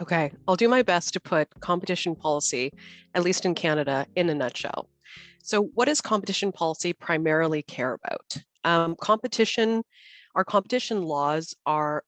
Okay, I'll do my best to put competition policy, at least in Canada, in a nutshell. So, what does competition policy primarily care about? Our competition laws are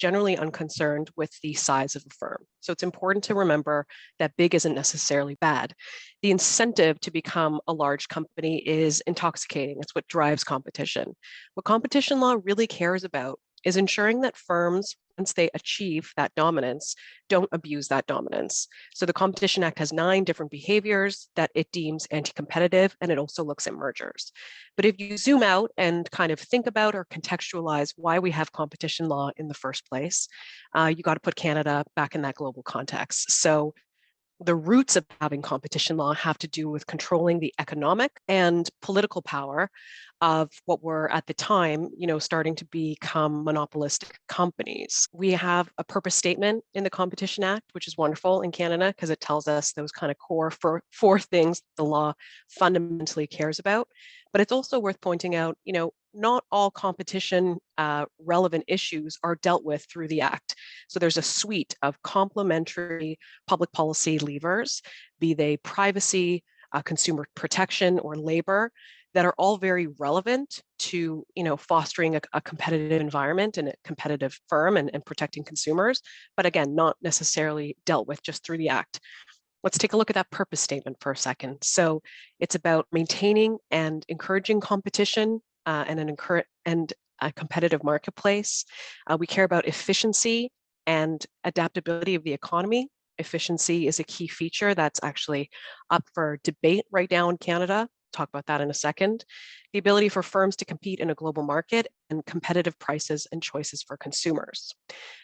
generally unconcerned with the size of a firm. So, it's important to remember that big isn't necessarily bad. The incentive to become a large company is intoxicating. It's what drives competition. What competition law really cares about is ensuring that firms, once they achieve that dominance, don't abuse that dominance. So the Competition Act has 9 different behaviors that it deems anti-competitive, and it also looks at mergers. But if you zoom out and kind of think about or contextualize why we have competition law in the first place, you got to put Canada back in that global context. So the roots of having competition law have to do with controlling the economic and political power of what were at the time, starting to become monopolistic companies. We have a purpose statement in the Competition Act, which is wonderful in Canada because it tells us those kind of core four things the law fundamentally cares about. But it's also worth pointing out, not all competition relevant issues are dealt with through the Act. So there's a suite of complementary public policy levers, be they privacy, consumer protection, or labor, that are all very relevant to fostering a competitive environment and a competitive firm and protecting consumers, but again, not necessarily dealt with just through the Act. Let's take a look at that purpose statement for a second. So it's about maintaining and encouraging competition and a competitive marketplace. We care about efficiency and adaptability of the economy. Efficiency is a key feature that's actually up for debate right now in Canada. Talk about that in a second. The ability for firms to compete in a global market and competitive prices and choices for consumers.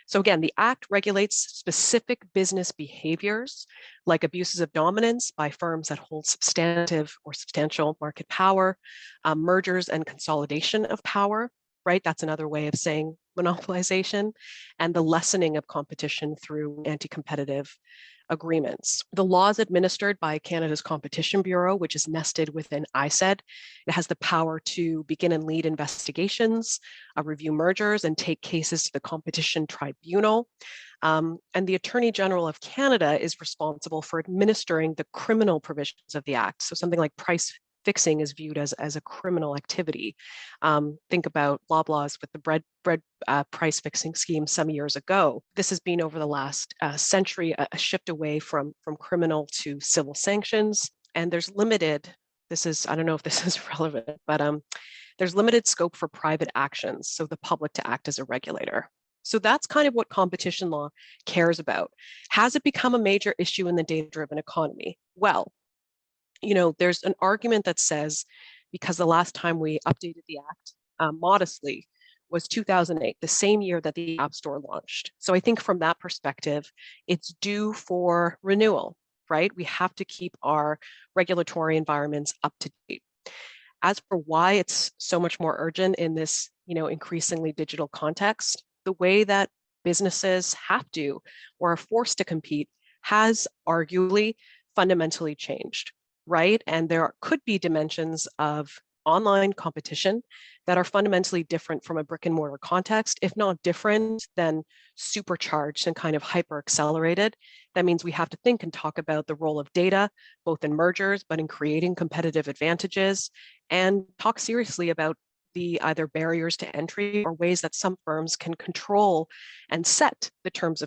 So again, the Act regulates specific business behaviors like abuses of dominance by firms that hold substantive or substantial market power, mergers and consolidation of power, right? That's another way of saying monopolization, and the lessening of competition through anti-competitive agreements. The law is administered by Canada's Competition Bureau, which is nested within ISED. It has the power to begin and lead investigations, review mergers, and take cases to the Competition Tribunal. And the Attorney General of Canada is responsible for administering the criminal provisions of the Act. So something like price fixing is viewed as a criminal activity. Think about Loblaws with the bread price fixing scheme some years ago. This has been over the last century a shift away from criminal to civil sanctions. And there's limited, I don't know if this is relevant, but there's limited scope for private actions, so the public to act as a regulator. So that's kind of what competition law cares about. Has it become a major issue in the data-driven economy? Well, there's an argument that says because the last time we updated the Act modestly was 2008, the same year that the App Store launched. So I think from that perspective, it's due for renewal, right? We have to keep our regulatory environments up to date. As for why it's so much more urgent in this, increasingly digital context, the way that businesses have to or are forced to compete has arguably fundamentally changed, right? And there could be dimensions of online competition that are fundamentally different from a brick and mortar context. If not different, then supercharged and kind of hyper accelerated. That means we have to think and talk about the role of data, both in mergers, but in creating competitive advantages, and talk seriously about the either barriers to entry or ways that some firms can control and set the terms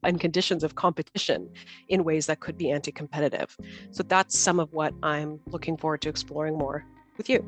and conditions of competition in ways that could be anti-competitive. So that's some of what I'm looking forward to exploring more with you.